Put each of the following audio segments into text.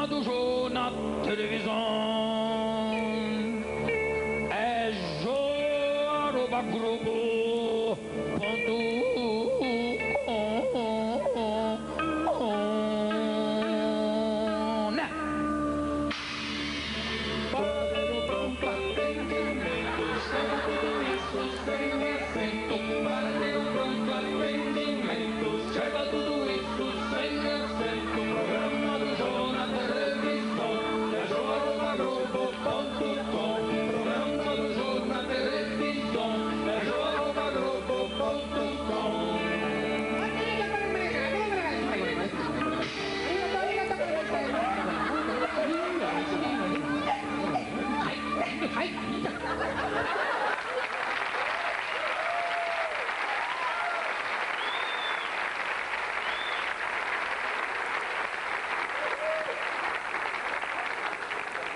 programa do Jô na televisão é jô@globo.com, né? Saiba tudo isso sem acento. Programa do Jô na televisão é jô@globo.com. Programa do Jô na televisão é jô@globo.com.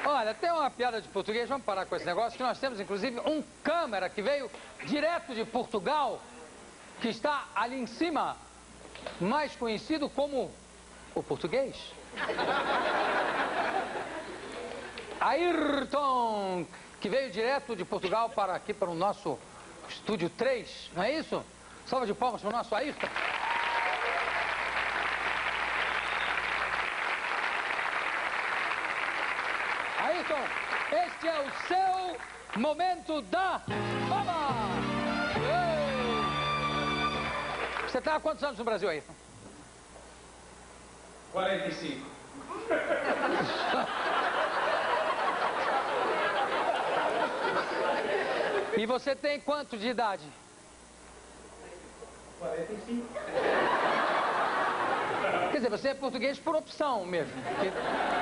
Olha, tem uma piada de português, vamos parar com esse negócio, que nós temos inclusive um câmera que veio direto de Portugal, que está ali em cima, mais conhecido como o português. Ayrton, que veio direto de Portugal para aqui, para o nosso estúdio 3, não é isso? Salva de palmas para o nosso Ayrton. Ayrton, este é o seu momento da fama! Você está há quantos anos no Brasil, Ayrton? 45. E você tem quanto de idade? 45. Quer dizer, você é português por opção mesmo. Porque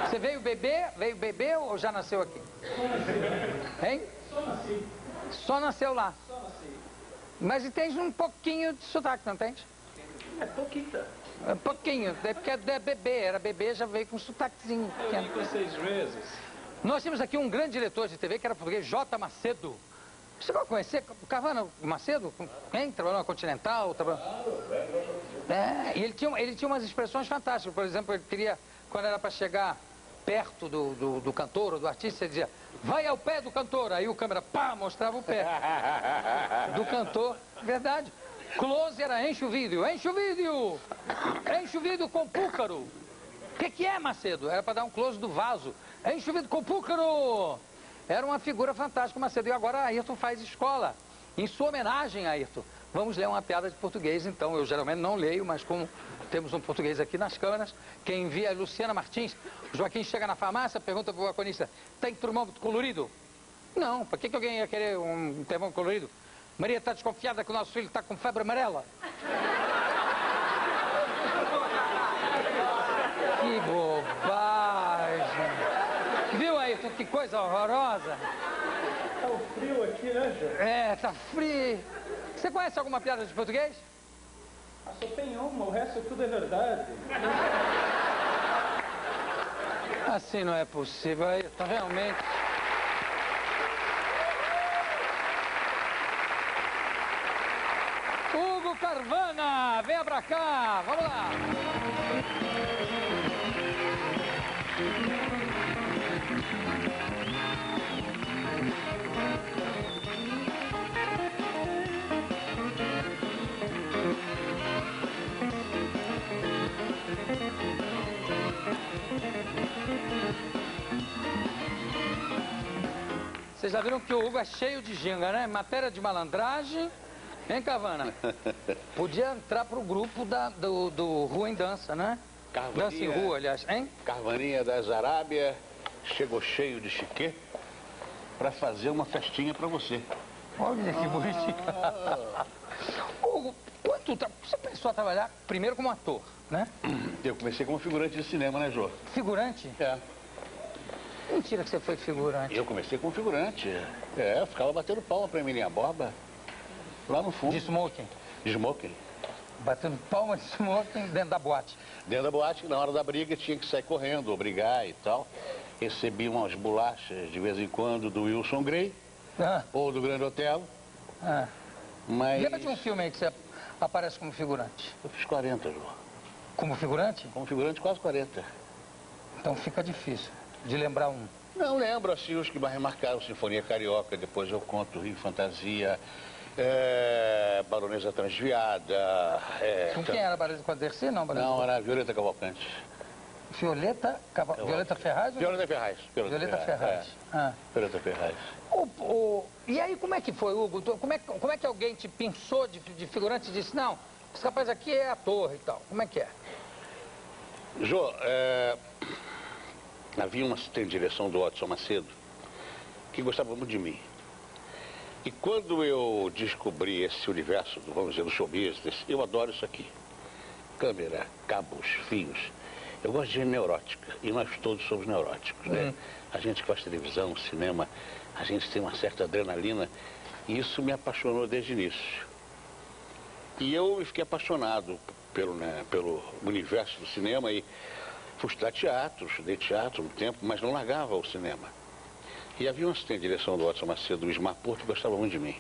você veio beber ou já nasceu aqui? Hein? Só nasci. Só nasceu lá. Só nasci. Mas e tens um pouquinho de sotaque, não tens? É pouquinho. Um pouquinho, é porque é bebê, era bebê, já veio com um sotaquezinho Eu pequeno. vim com 6 vezes. Nós temos aqui um grande diretor de TV que era português, J. Macedo. Você vai conhecer o Carvana Macedo? Quem? Trabalhou na Continental? E ele tinha umas expressões fantásticas. Por exemplo, ele queria, quando era para chegar perto do cantor ou do artista, ele dizia: vai ao pé do cantor. Aí o câmera, pá, mostrava o pé do cantor. Verdade. Close era enche o vídeo, enche o vídeo! Enche o vídeo com púcaro. O que é, Macedo? Era para dar um close do vaso. Enche o vídeo com púcaro! Era uma figura fantástica, Macedo. E agora Ayrton faz escola. Em sua homenagem, Ayrton, vamos ler uma piada de português, então. Eu geralmente não leio, mas como temos um português aqui nas câmeras, quem envia é Luciana Martins. O Joaquim chega na farmácia, pergunta para o balconista: tem termômetro colorido? Não, para que alguém ia querer um termômetro colorido? Maria está desconfiada que o nosso filho está com febre amarela. Que bobagem. Viu, Ayrton, que coisa horrorosa? Tá o frio aqui, né, Jô? É, tá frio. Você conhece alguma piada de português? Ah, só tem uma, o resto tudo é verdade. Assim não é possível, Ayrton, realmente. Hugo Carvana, venha pra cá, vamos lá. Vocês já viram que o Hugo é cheio de ginga, né? Matéria de malandragem. Hein, Carvana? Podia entrar pro grupo do Rua em Dança, né? Carvaninha, Dança em Rua, aliás, hein? Carvaninha das Arábia chegou cheio de chiquê para fazer uma festinha para você. Olha que bonitinho. Hugo, você pensou a trabalhar primeiro como ator, né? Eu comecei como figurante de cinema, né, Jô? Figurante? É. Mentira que você foi figurante. Eu comecei como figurante. É, eu ficava batendo palma pra Emilinha Borba, lá no fundo. De smoking? De smoking. Batendo palma de smoking dentro da boate. Dentro da boate, na hora da briga, tinha que sair correndo, ou brigar e tal. Recebi umas bolachas, de vez em quando, do Wilson Grey, ou do Grande Otelo. Mas... Lembra de um filme aí que você aparece como figurante? Eu fiz 40, Jô. Como figurante? Como figurante, quase 40. Então fica difícil de lembrar um. Não lembro, assim, os que mais remarcaram, Sinfonia Carioca, depois eu conto Rio Fantasia, Baronesa Transviada. Com quem era a Baronesa? Com a Dercy? Não, Não, era Violeta Cavalcante. Violeta Ferraz? Violeta Ferraz. Violeta Ferraz. Violeta Ferraz. E aí, como é que foi, Hugo? Como é que alguém te pensou de figurante e disse, não, esse rapaz aqui é ator e tal? Como é que é? Jô, havia uma assistente de direção do Odson Macedo que gostava muito de mim. E quando eu descobri esse universo, vamos dizer, do show business, eu adoro isso aqui. Câmera, cabos, fios. Eu gosto de gente neurótica, e nós todos somos neuróticos, né? A gente que faz televisão, cinema, a gente tem uma certa adrenalina, e isso me apaixonou desde o início. E eu fiquei apaixonado pelo universo do cinema, e fui estudar teatro, estudei teatro um tempo, mas não largava o cinema. E havia um assistente de direção do Odson Macedo, o Ismar Porto, que gostava muito de mim.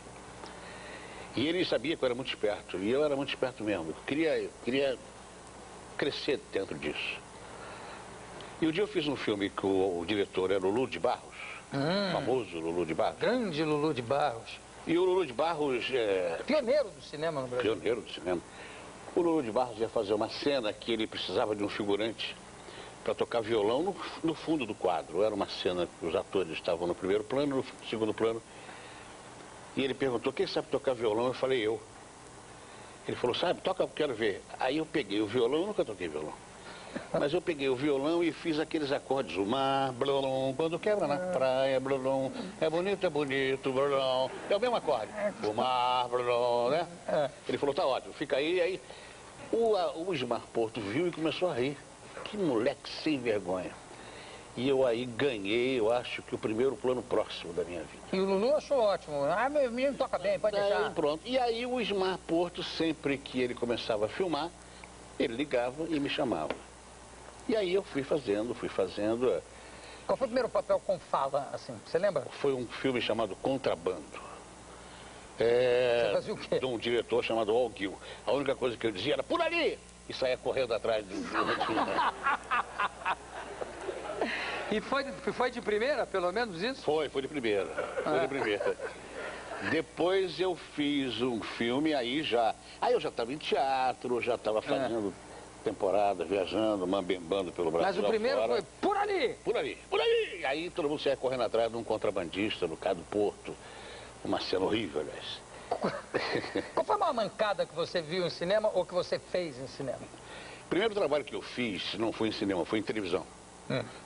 E ele sabia que eu era muito esperto, e eu era muito esperto mesmo. Eu queria crescer dentro disso. E um dia eu fiz um filme que o diretor era o Lulu de Barros, famoso Lulu de Barros. Grande Lulu de Barros. E o Lulu de Barros... Pioneiro do cinema no Brasil. Pioneiro do cinema. O Lulu de Barros ia fazer uma cena que ele precisava de um figurante para tocar violão no fundo do quadro. Era uma cena que os atores estavam no primeiro plano, no segundo plano. E ele perguntou, quem sabe tocar violão? Eu falei, eu. Ele falou, sabe, toca, eu quero ver. Aí eu peguei o violão, eu nunca toquei violão. Mas eu peguei o violão e fiz aqueles acordes. O mar, blolom, quando quebra na praia, blolom. É bonito, blolom. É o mesmo acorde. O mar, blolom, né? Ele falou, tá ótimo, fica aí. Aí o Ismar Porto viu e começou a rir. Que moleque sem vergonha. E eu aí ganhei, eu acho que o primeiro plano próximo da minha vida. E o Lulu achou ótimo. Ah, meu menino toca bem, pode deixar. Pronto. E aí o Ismar Porto, sempre que ele começava a filmar, ele ligava e me chamava. E aí eu fui fazendo. Qual foi o primeiro papel com fala, assim? Você lembra? Foi um filme chamado Contrabando. Você fazia o quê? De um diretor chamado Al Gil. A única coisa que eu dizia era, por ali! E saía correndo atrás do... E foi de primeira, pelo menos isso? Foi de primeira. Foi de primeira. Depois eu fiz um filme, aí eu já estava em teatro, já estava fazendo temporada, viajando, mambembando pelo Brasil. Mas o primeiro fora. foi por ali! Por ali, por ali! Aí todo mundo saia correndo atrás de um contrabandista no Cabo do Porto. Uma cena horrível, aliás. Qual foi a maior mancada que você viu em cinema ou que você fez em cinema? O primeiro trabalho que eu fiz não foi em cinema, foi em televisão.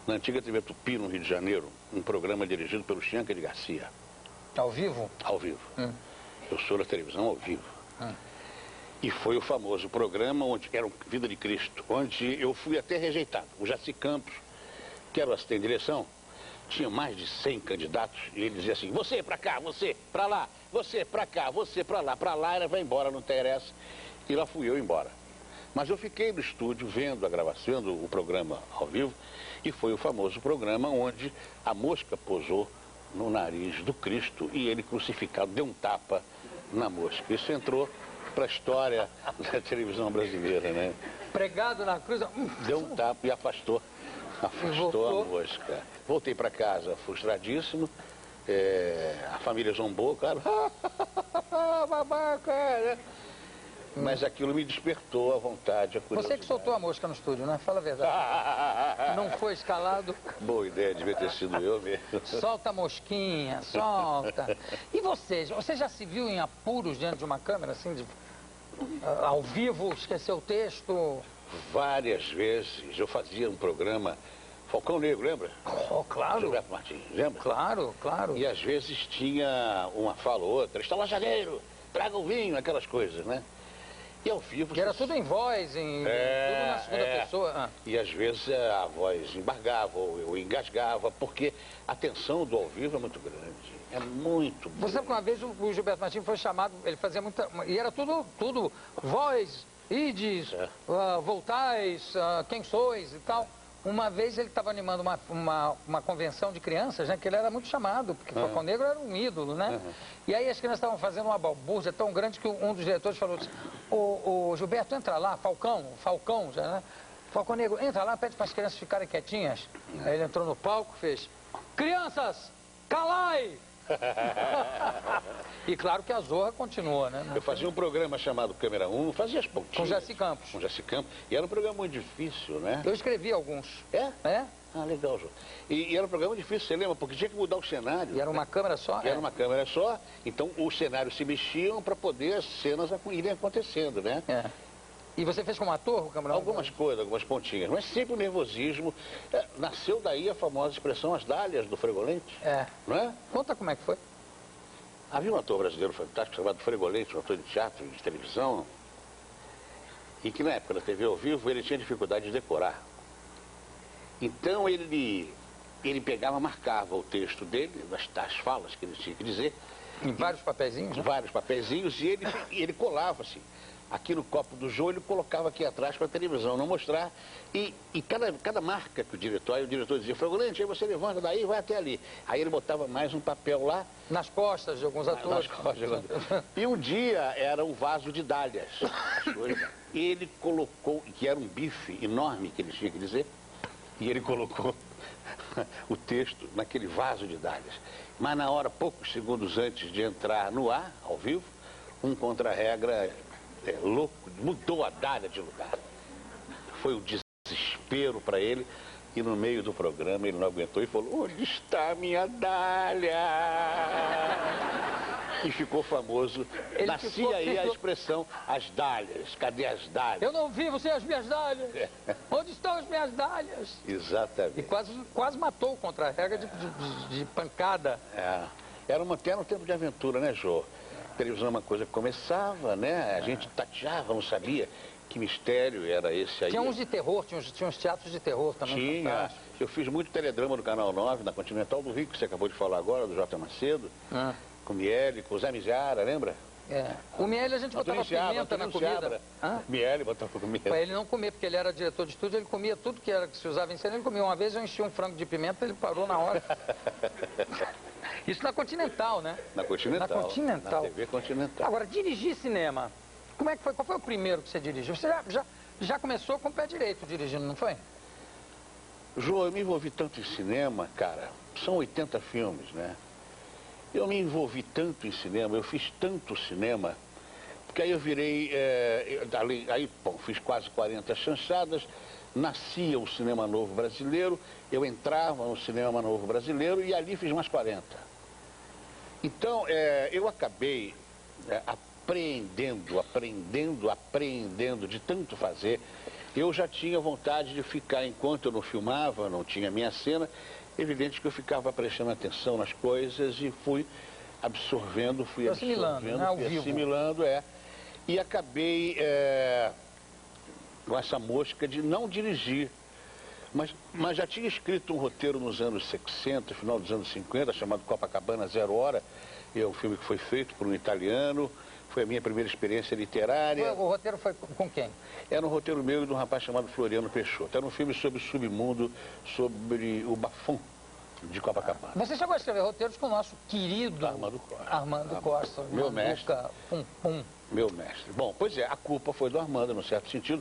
Na antiga TV Tupi, no Rio de Janeiro, um programa dirigido pelo Chianca de Garcia. Ao vivo? Ao vivo. Eu sou da televisão ao vivo. E foi o famoso programa onde era o Vida de Cristo, onde eu fui até rejeitado. O Jaci Campos, que era o assistente de direção, tinha mais de 100 candidatos e ele dizia assim, você pra cá, você pra lá, você pra cá, você pra lá era vai embora, não interessa. E lá fui eu embora. Mas eu fiquei no estúdio vendo a gravação, vendo o programa ao vivo, e foi o famoso programa onde a mosca pousou no nariz do Cristo e ele crucificado deu um tapa na mosca. Isso entrou para a história da televisão brasileira, né? Pregado na cruz. Deu um tapa e afastou a mosca. Voltei para casa frustradíssimo, a família zombou, cara, babaca, né? Mas aquilo me despertou a vontade, a curiosidade. Você que soltou a mosca no estúdio, né? Fala a verdade. Não foi escalado. Boa ideia, devia ter sido eu mesmo. Solta a mosquinha, solta. E você já se viu em apuros diante de uma câmera, assim, ao vivo, esqueceu o texto? Várias vezes. Eu fazia um programa, Falcão Negro, lembra? Oh, claro. Gilberto Martins, lembra? Claro, claro. E às vezes tinha uma fala ou outra, está lá janeiro, traga o vinho, aquelas coisas, né? E ao vivo... Que era tudo em voz, tudo na segunda pessoa. E às vezes a voz embargava ou engasgava, porque a tensão do ao vivo é muito grande. É muito grande. Você sabe que uma vez o Gilberto Martins foi chamado, ele fazia muita... E era tudo voz, ides, voltais, quem sois e tal. Uma vez ele estava animando uma convenção de crianças, né? Que ele era muito chamado, porque o Falcão Negro era um ídolo, né? E aí as crianças estavam fazendo uma balbúrdia tão grande que um dos diretores falou assim, ô Gilberto, entra lá, Falcão já, né? Falcão Negro, entra lá, pede para as crianças ficarem quietinhas. Aí ele entrou no palco, fez: crianças, calai! E claro que a zorra continua, né? Eu fazia um programa chamado Câmera 1, fazia as pontinhas. Com Jaci Campos. Com Jaci Campos. E era um programa muito difícil, né? Eu escrevi alguns. É? É? Ah, legal, João. E era um programa difícil, você lembra? Porque tinha que mudar o cenário. E era uma câmera só? E era uma câmera só, então os cenários se mexiam para poder as cenas irem acontecendo, né? É. E você fez como ator, o Camarão? Algumas coisas, algumas pontinhas, mas sempre o nervosismo. Nasceu daí a famosa expressão as dálias do Fregolente, É. não é? Conta como é que foi. Havia um ator brasileiro fantástico chamado Fregolente, um ator de teatro, de televisão, e que na época da TV ao vivo ele tinha dificuldade de decorar. Então ele pegava, marcava o texto dele, as falas que ele tinha que dizer. Em vários papeizinhos, né? Vários papeizinhos, e ele colava assim. Aqui no copo do Jô, ele colocava aqui atrás para a televisão não mostrar. E cada marca que o diretor dizia: Fregolente, aí você levanta daí e vai até ali. Aí ele botava mais um papel lá. Nas costas de alguns atores. Nas costas de alguns. E um dia era um vaso de dálias. Ele colocou, que era um bife enorme que ele tinha que dizer, e ele colocou o texto naquele vaso de dálias. Mas na hora, poucos segundos antes de entrar no ar, ao vivo, um contra-regra louco mudou a dália de lugar. Foi o desespero para ele, e no meio do programa ele não aguentou e falou: onde está a minha dália? E ficou famoso. Nascia aí a expressão as dálias. Cadê as dálias? Eu não vivo sem as minhas dálias. Onde estão as minhas dálias? Exatamente. E quase matou o contra-regra de pancada. Era até no tempo de aventura, né, Jô? A televisão é uma coisa que começava, né? A gente tateava, não sabia que mistério era esse aí. Tinha uns de terror, tinha uns teatros de terror também. Tinha. Eu fiz muito teledrama no Canal 9, na Continental do Rio, que você acabou de falar agora, do J. Macedo. Com o Miele, com o Zé Miziara, lembra? É. O Miele a gente botava pimenta na comida. Miele botava comida. Para ele não comer, porque ele era diretor de estúdio, ele comia tudo que se usava em cena, ele comia. Uma vez eu enchi um frango de pimenta, ele parou na hora. Isso na Continental, né? Na Continental. Na Continental. Na TV Continental. Agora, dirigir cinema, como é que foi? Qual foi o primeiro que você dirigiu? Você já começou com o pé direito dirigindo, não foi? Jô, eu me envolvi tanto em cinema, cara. São 80 filmes, né? Eu me envolvi tanto em cinema, eu fiz tanto cinema, porque aí eu virei, fiz quase 40 chanchadas, nascia o Cinema Novo Brasileiro, eu entrava no Cinema Novo Brasileiro e ali fiz mais 40. Então, eu acabei aprendendo de tanto fazer. Eu já tinha vontade de ficar, enquanto eu não filmava, não tinha minha cena, evidente que eu ficava prestando atenção nas coisas e fui absorvendo, fui assimilando, e acabei com essa mosca de não dirigir. Mas já tinha escrito um roteiro nos anos 60, final dos anos 50, chamado Copacabana Zero Hora. É um filme que foi feito por um italiano, foi a minha primeira experiência literária. O roteiro foi com quem? Era um roteiro meu e de um rapaz chamado Floriano Peixoto. Era um filme sobre o submundo, sobre o bafão de Copacabana. Você chegou a escrever roteiros com o nosso querido Armando Costa. Meu mestre. Pum. Meu mestre. Bom, pois é, a culpa foi do Armando, num certo sentido,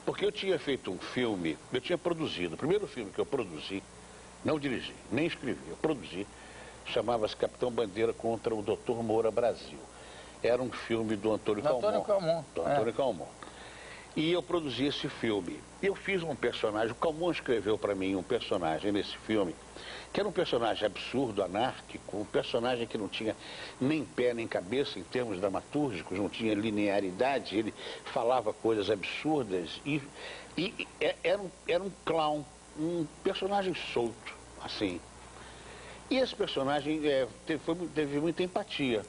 porque eu tinha feito um filme, eu tinha produzido, o primeiro filme que eu produzi, não dirigi, nem escrevi, eu produzi, chamava-se Capitão Bandeira contra o Dr. Moura Brasil. Era um filme do Antônio Calmon. Do Antônio Calmon. E eu produzi esse filme. Eu fiz um personagem, o Calmon escreveu para mim um personagem nesse filme, que era um personagem absurdo, anárquico, um personagem que não tinha nem pé nem cabeça em termos dramatúrgicos, não tinha linearidade, ele falava coisas absurdas e era um clown, um personagem solto, assim. E esse personagem teve muita empatia,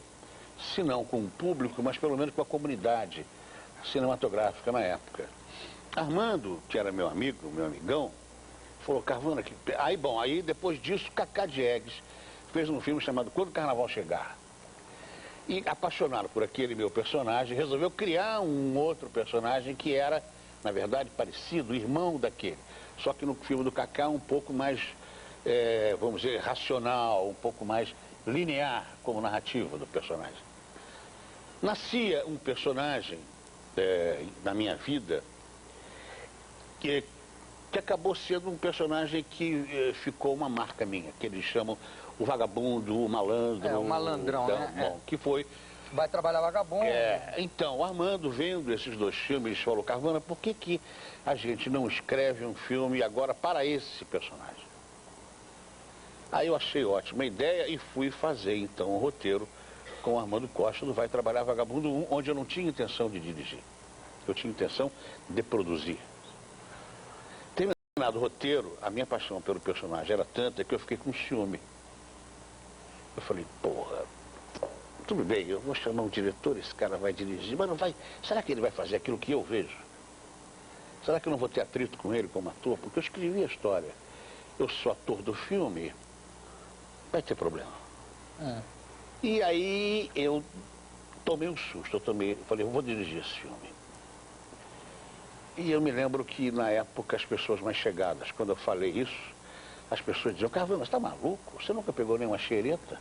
se não com o público, mas pelo menos com a comunidade cinematográfica na época. Armando, que era meu amigo, meu amigão, falou: Carvana, aí depois disso, Cacá Diegues fez um filme chamado Quando o Carnaval Chegar. E apaixonado por aquele meu personagem, resolveu criar um outro personagem que era, na verdade, parecido, irmão daquele. Só que no filme do Cacá um pouco mais, vamos dizer, racional, um pouco mais linear como narrativa do personagem. Nascia um personagem na minha vida que acabou sendo um personagem que ficou uma marca minha, que eles chamam o vagabundo, o malandro. O malandrão, então, né? Bom, que foi... Vai trabalhar vagabundo. Então, o Armando, vendo esses dois filmes, falou, Carvana, por que a gente não escreve um filme agora para esse personagem? Aí eu achei ótima a ideia e fui fazer, então, um roteiro com o Armando Costa do Vai Trabalhar Vagabundo 1, onde eu não tinha intenção de dirigir. Eu tinha intenção de produzir. Terminado o roteiro, a minha paixão pelo personagem era tanta que eu fiquei com ciúme. Eu falei, porra, tudo bem, eu vou chamar um diretor, esse cara vai dirigir, mas não vai... Será que ele vai fazer aquilo que eu vejo? Será que eu não vou ter atrito com ele como ator? Porque eu escrevi a história. Eu sou ator do filme, vai ter problema. E aí eu tomei um susto, eu falei, eu vou dirigir esse filme. E eu me lembro que na época as pessoas mais chegadas, quando eu falei isso, as pessoas diziam, Carvana, você está maluco? Você nunca pegou nenhuma xereta?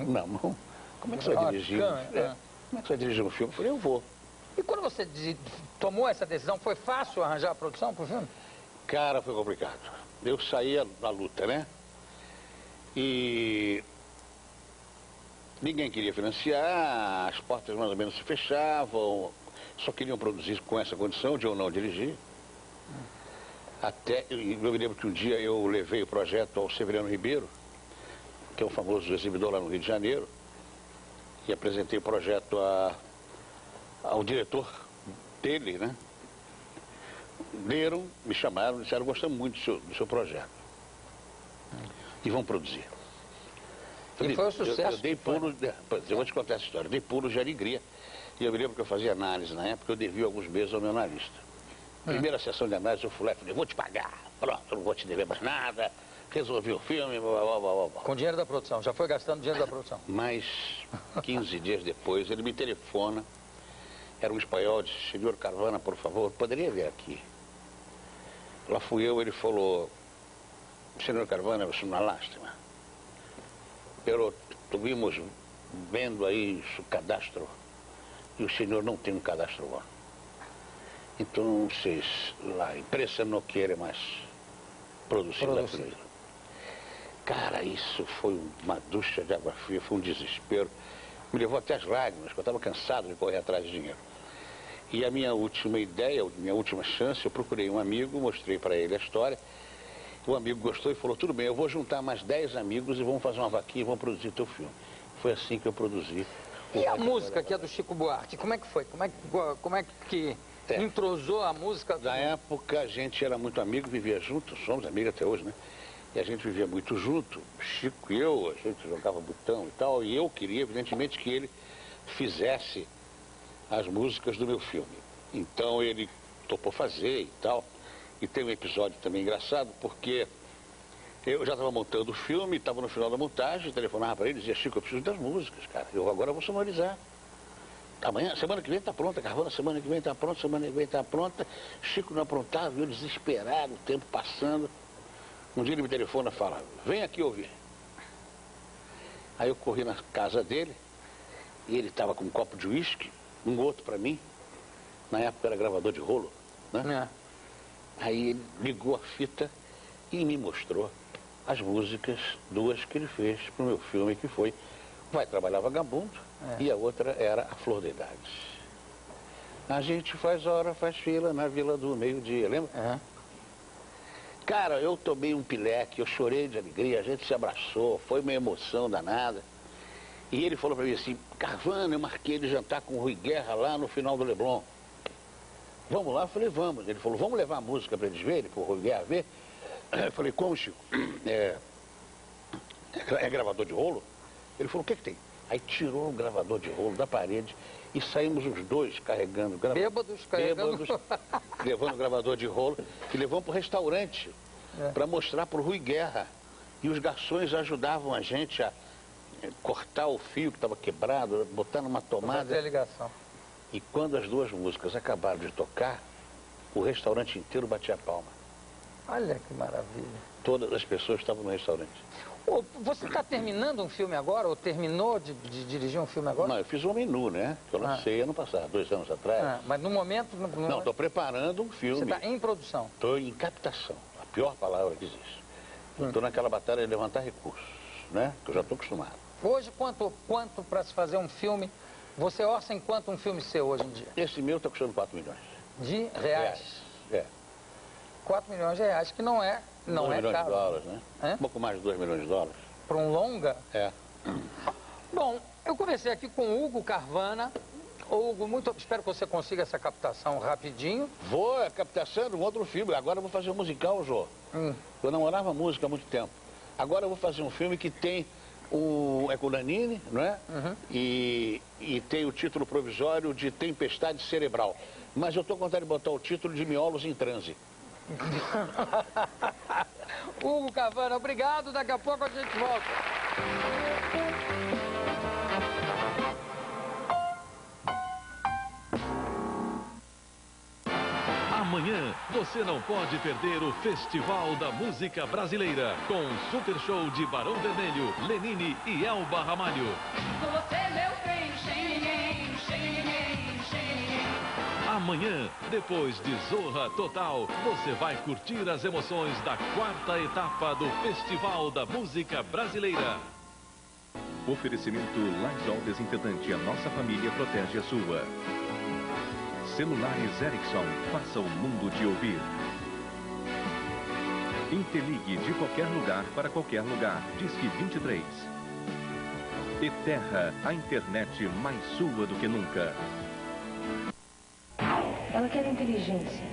Não. Como é que você vai dirigir? Como é que você vai dirigir um filme? Eu falei, eu vou. E quando você tomou essa decisão, foi fácil arranjar a produção pro filme? Cara, foi complicado. Eu saía na luta, né? E ninguém queria financiar, as portas mais ou menos se fechavam, só queriam produzir com essa condição de eu não dirigir. Até, eu me lembro que um dia eu levei o projeto ao Severiano Ribeiro, que é o famoso exibidor lá no Rio de Janeiro, e apresentei o projeto ao diretor dele, né? Leram, me chamaram, disseram, gostamos muito do seu projeto. E vão produzir. E foi um sucesso. Eu dei pulos, eu vou te contar essa história, dei pulos de alegria. E eu me lembro que eu fazia análise na época, eu devia alguns meses ao meu analista. Primeira sessão de análise, eu fui lá e falei, vou te pagar, pronto, eu não vou te dever mais nada. Resolvi o filme, blá, blá, blá, blá. Com dinheiro da produção, já foi gastando dinheiro da produção. Mas 15 dias depois, ele me telefona, era um espanhol, disse, senhor Carvana, por favor, poderia vir aqui? Lá fui eu, ele falou, senhor Carvana, é uma lástima. Pero estuvimos vendo aí o cadastro e o senhor não tem um cadastro bom. Então, a empresa não quer mais produzir la película. Cara, isso foi uma ducha de água fria, foi um desespero. Me levou até as lágrimas, porque eu estava cansado de correr atrás de dinheiro. E a minha última ideia, minha última chance, eu procurei um amigo, mostrei para ele a história. O amigo gostou e falou, tudo bem, eu vou juntar mais 10 amigos e vamos fazer uma vaquinha e vamos produzir teu filme. Foi assim que eu produzi. E a música que é do Chico Buarque, como é que foi? Como é que entrosou a música? Na época a gente era muito amigo, vivia junto, somos amigos até hoje, né? E a gente vivia muito junto, Chico e eu, a gente jogava botão e tal, e eu queria, evidentemente, que ele fizesse as músicas do meu filme. Então ele topou fazer e tal. E tem um episódio também engraçado, porque eu já estava montando o filme, estava no final da montagem, telefonava para ele e dizia, Chico, eu preciso das músicas, cara. Eu agora vou sonorizar. Amanhã, semana que vem está pronta, Carvana, semana que vem está pronta, semana que vem está pronta. Chico não aprontava, eu desesperado, o tempo passando. Um dia ele me telefona e fala, vem aqui ouvir. Aí eu corri na casa dele, e ele estava com um copo de uísque, um outro para mim. Na época era gravador de rolo, né? Aí ele ligou a fita e me mostrou as músicas, duas que ele fez para o meu filme, que foi Vai Trabalhar Vagabundo e a outra era A Flor da Idade. A gente faz hora, faz fila na Vila do Meio-Dia, lembra? Cara, eu tomei um pileque, eu chorei de alegria, a gente se abraçou, foi uma emoção danada. E ele falou para mim assim, Carvana, eu marquei de jantar com o Rui Guerra lá no final do Leblon. Vamos lá? Eu falei, vamos. Ele falou, vamos levar a música para eles verem, para o Rui Guerra ver? Eu falei, como, Chico? É gravador de rolo? Ele falou, o que tem? Aí tirou o gravador de rolo da parede e saímos os dois carregando. Bêbados, levando o gravador de rolo e levamos para o restaurante para mostrar para o Rui Guerra. E os garçons ajudavam a gente a cortar o fio que estava quebrado, botar numa tomada. Fazer a ligação. E quando as duas músicas acabaram de tocar, o restaurante inteiro batia a palma. Olha que maravilha. Todas as pessoas estavam no restaurante. Ô, você está terminando um filme agora, ou terminou de dirigir um filme agora? Não, eu fiz um menu, né? Que eu lancei ano passado, 2 anos atrás. Mas no momento... Não, estou preparando um filme. Você está em produção? Estou em captação, a pior palavra que existe. Estou naquela batalha de levantar recursos, né? Que eu já estou acostumado. Hoje, quanto para se fazer um filme? Você orça em quanto um filme seu hoje em dia? Esse meu está custando 4 milhões. De reais? É. 4 milhões de reais, que não é caro. 2 milhões de dólares, né? É? Um pouco mais de 2 milhões de dólares. Para um longa? É. Bom, eu conversei aqui com o Hugo Carvana. Ô, Hugo, espero que você consiga essa captação rapidinho. Vou captação de um outro filme. Agora eu vou fazer um musical, Jô. Eu namorava música há muito tempo. Agora eu vou fazer um filme que tem é com o Nanini, não é? E tem o título provisório de Tempestade Cerebral. Mas eu estou com vontade de botar o título de Miolos em Transe. Hugo Carvana, obrigado. Daqui a pouco a gente volta. Amanhã você não pode perder o Festival da Música Brasileira com o super show de Barão Vermelho, Lenine e Elba Ramalho. Você meu bem, xenhen. Amanhã, depois de Zorra Total, você vai curtir as emoções da 4ª etapa do Festival da Música Brasileira. Oferecimento Lysol Desinfetante. A nossa família protege a sua. Celulares Ericsson. Faça o mundo te ouvir. Inteligue de qualquer lugar para qualquer lugar. Disque 23. Eterra, a internet mais sua do que nunca. Ela quer inteligência,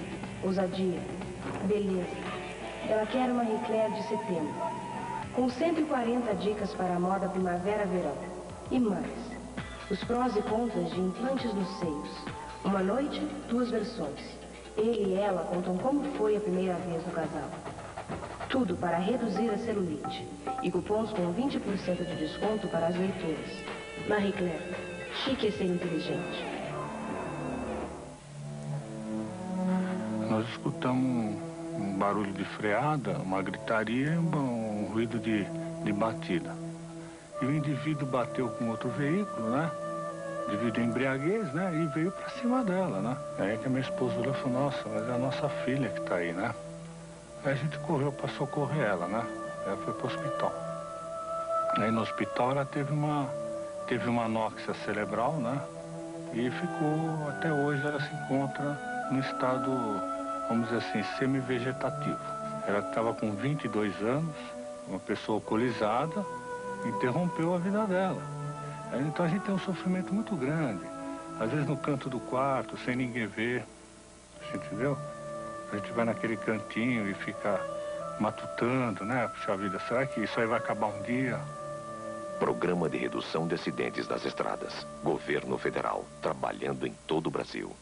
ousadia, beleza. Ela quer uma Marie Claire de setembro, com 140 dicas para a moda primavera-verão. E mais, os prós e contras de implantes nos seios. Uma noite, 2 versões. Ele e ela contam como foi a primeira vez no casal. Tudo para reduzir a celulite. E cupons com 20% de desconto para as leitoras. Marie Claire, chique é ser inteligente. Nós escutamos um barulho de freada, uma gritaria e um ruído de batida. E o indivíduo bateu com outro veículo, né? Devido à embriaguez, né? E veio pra cima dela, né? Aí que a minha esposa olhou e falou, nossa, mas é a nossa filha que tá aí, né? Aí a gente correu pra socorrer ela, né? Ela foi pro hospital. Aí no hospital ela teve uma anóxia cerebral, né? E ficou, até hoje ela se encontra no estado, vamos dizer assim, semi-vegetativo. Ela estava com 22 anos, uma pessoa alcoolizada, interrompeu a vida dela. Então a gente tem um sofrimento muito grande. Às vezes no canto do quarto, sem ninguém ver, você entendeu? A gente vai naquele cantinho e fica matutando, né? Puxa vida, será que isso aí vai acabar um dia? Programa de Redução de Acidentes nas Estradas. Governo Federal, trabalhando em todo o Brasil.